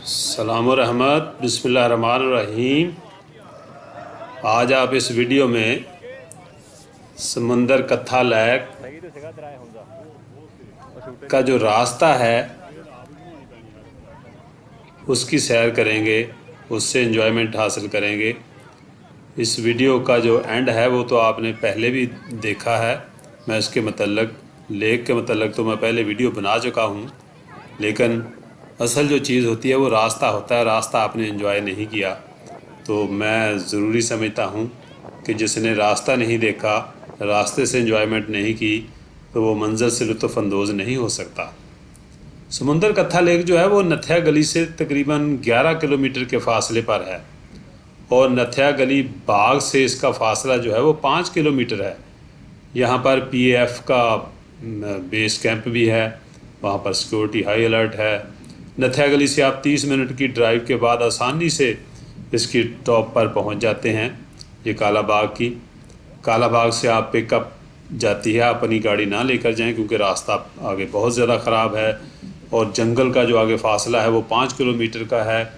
सलाम व रहमत, बिस्मिल्लाह रहमान रहीम। आज आप इस वीडियो में समंदर कत्था लैक का जो रास्ता है उसकी सैर करेंगे, उससे एंजॉयमेंट हासिल करेंगे। इस वीडियो का जो एंड है वो तो आपने पहले भी देखा है। मैं इसके मतलब लेक के मतलब तो मैं पहले वीडियो बना चुका हूँ, लेकिन असल जो चीज़ होती है वो रास्ता होता है। रास्ता आपने एंजॉय नहीं किया तो मैं ज़रूरी समझता हूँ कि जिसने रास्ता नहीं देखा, रास्ते से एंजॉयमेंट नहीं की, तो वो मंज़र से लुत्फ़ अंदोज़ नहीं हो सकता। समंदर कत्था लेक जो है वो नथिया गली से तकरीबन 11 किलोमीटर के फासले पर है और नथिया गली बाग से इसका फ़ासला जो है वो 5 किलोमीटर है। यहाँ पर PAF का बेस कैंप भी है, वहाँ पर सिक्योरिटी हाई अलर्ट है। नथिया गली से आप 30 मिनट की ड्राइव के बाद आसानी से इसकी टॉप पर पहुँच जाते हैं। ये काला बाग से आप पिकअप जाती है। आप अपनी गाड़ी ना लेकर जाएं क्योंकि रास्ता आगे बहुत ज़्यादा ख़राब है और जंगल का जो आगे फ़ासला है वो 5 किलोमीटर का है।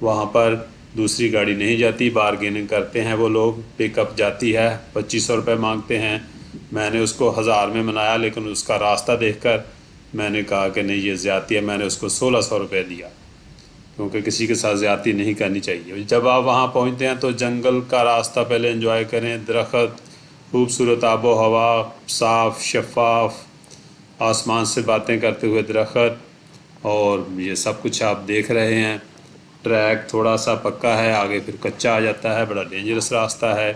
वहाँ पर दूसरी गाड़ी नहीं जाती, बारगेनिंग करते हैं वो लोग। पिकअप जाती है, 2500 रुपये मांगते हैं। मैंने उसको 1000 में मनाया, लेकिन उसका रास्ता देखकर मैंने कहा कि नहीं, ये ज़्यादती है। मैंने उसको 1600 रुपये दिया क्योंकि किसी के साथ ज़्यादती नहीं करनी चाहिए। जब आप वहाँ पहुँचते हैं तो जंगल का रास्ता पहले एंजॉय करें। दरख्त, खूबसूरत आबो हवा, साफ़ शफाफ, आसमान से बातें करते हुए दरख्त, और ये सब कुछ आप देख रहे हैं। ट्रैक थोड़ा सा पक्का है, आगे फिर कच्चा आ जाता है। बड़ा डेंजरस रास्ता है।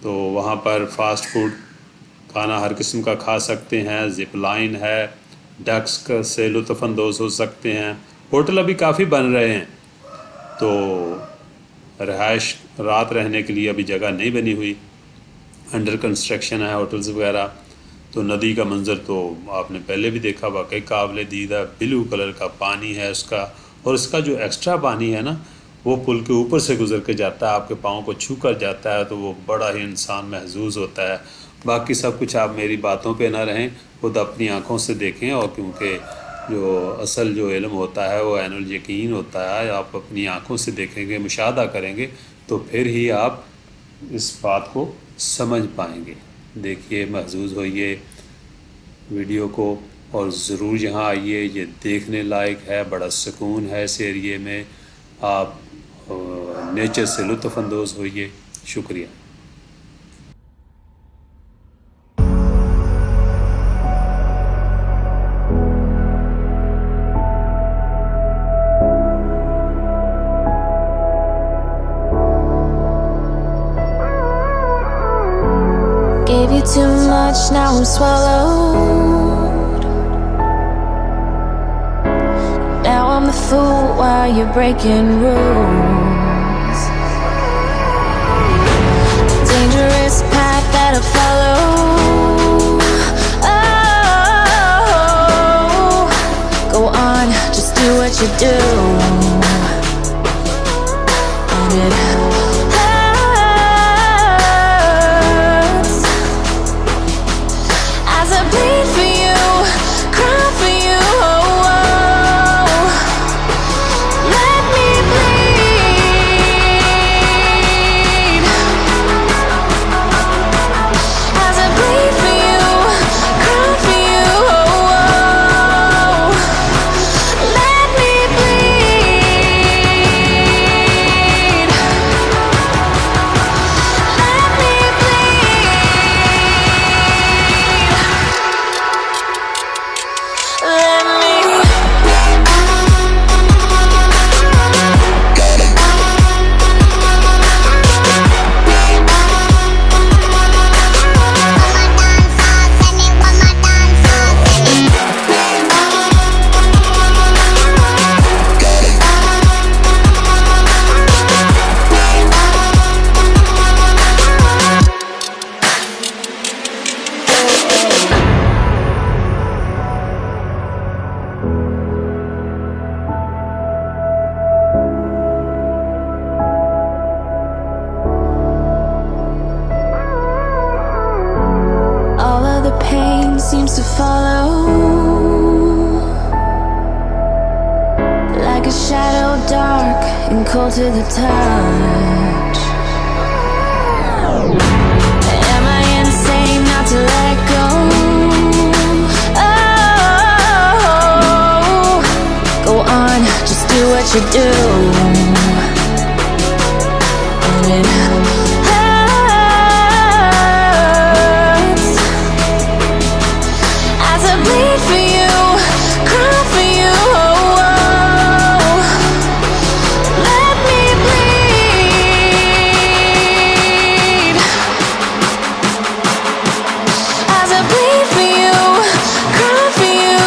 तो वहाँ पर फास्ट फूड खाना हर किस्म का खा सकते हैं। ज़िप लाइन है, डक्स से लुत्फ़ अंदोज़ हो सकते हैं। होटल अभी काफ़ी बन रहे हैं, तो रहाइश रात रहने के लिए अभी जगह नहीं बनी हुई, अंडर कंस्ट्रक्शन है होटल्स वगैरह। तो नदी का मंज़र तो आपने पहले भी देखा, वाकई काबिल दीदा ब्लू कलर का पानी है उसका। और इसका जो एक्स्ट्रा पानी है ना, वो पुल के ऊपर से गुज़र के जाता है, आपके पाँव को छू कर जाता है, तो वो बड़ा ही इंसान महसूस होता है। बाकी सब कुछ आप मेरी बातों पे ना रहें, खुद अपनी आँखों से देखें। और क्योंकि जो असल जो इल्म होता है वो ऐनुल यकीन होता है। आप अपनी आँखों से देखेंगे, मुशाहदा करेंगे, तो फिर ही आप इस बात को समझ पाएंगे। देखिए, महसूस होइए वीडियो को और ज़रूर यहाँ आइए। ये देखने लायक है, बड़ा सुकून है इस एरिए में। आप नेचर से लुत्फ़ अंदोज़ होइए। शुक्रिया। Gave you too much, now I'm swallowed. Now I'm the fool while you're breaking rules. Dangerous path that I follow. Oh, go on, just do what you do. And it a shadow, dark and cold to the touch. Am I insane not to let go? Oh, go on, just do what you do. And it hurts as I bleed for you, cry for you. Let me bleed as I bleed for you, cry for you.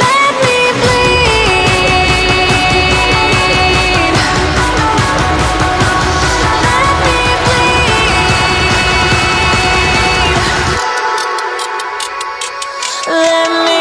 Let me bleed. Let me bleed. Let me.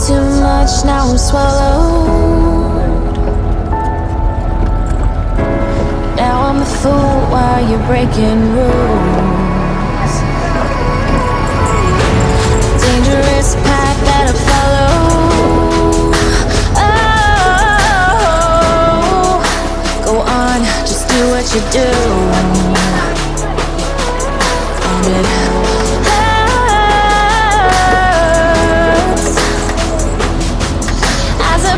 Too much, now I'm swallowed. Now I'm a fool while you're breaking rules. Dangerous path that I follow. Oh, go on, just do what you do. And it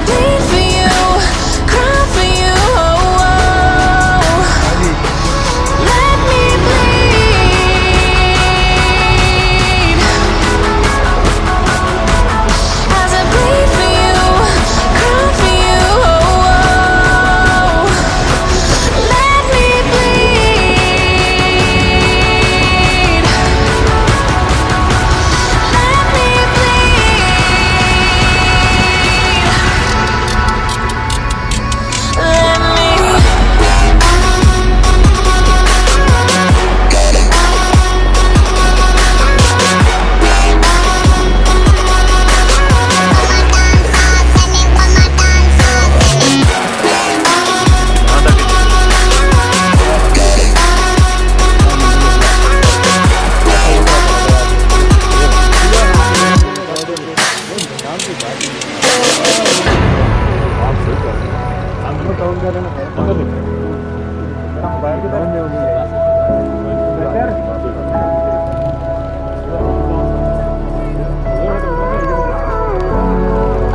bleed for you, cry for you, oh, oh. Let me bleed. As I bleed for you, cry for you, oh, oh. Let me bleed. Let me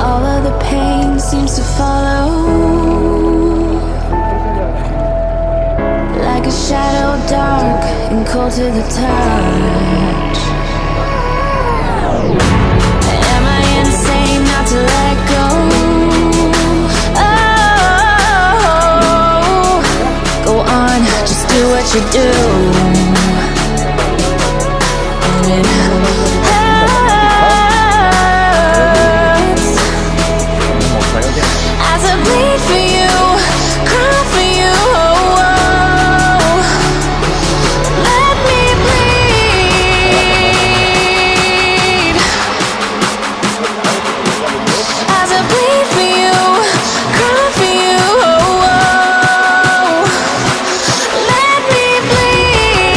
all of the pain seems to follow like a shadow, dark and cold to the touch. Am I insane not to let go? Oh, go on, just do what you do. And it hurts as I bleed for you, cry for you, oh, oh. Let me bleed. As I bleed for you, cry for you, oh, oh. Let me bleed.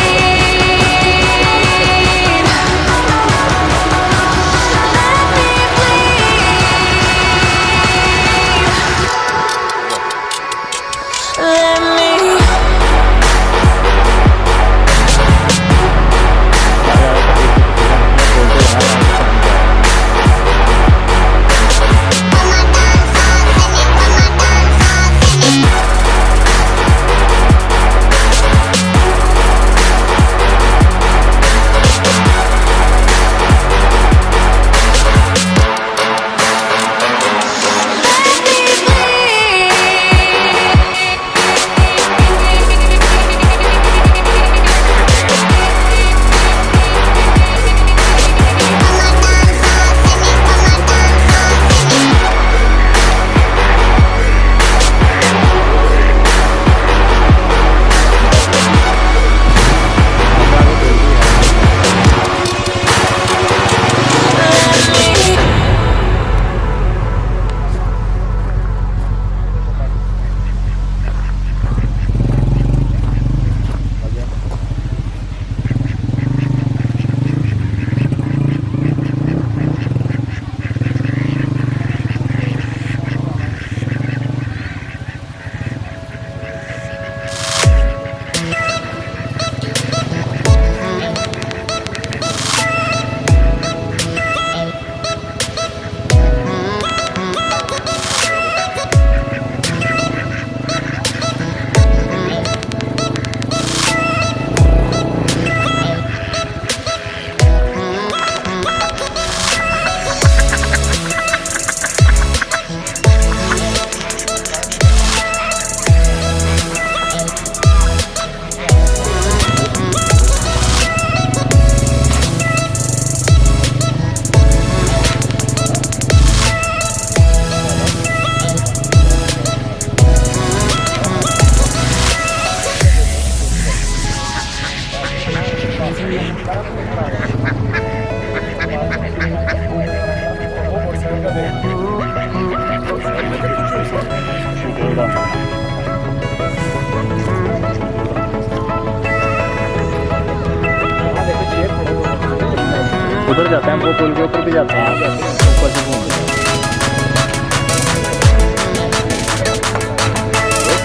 उधर जाते हैं हम, वो पुल के ऊपर भी जाते हैं, ऊपर से घूम के।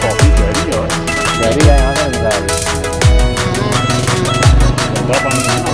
काफी गहरी है, गहरी है यहाँ का नजारा। गंदा पानी है।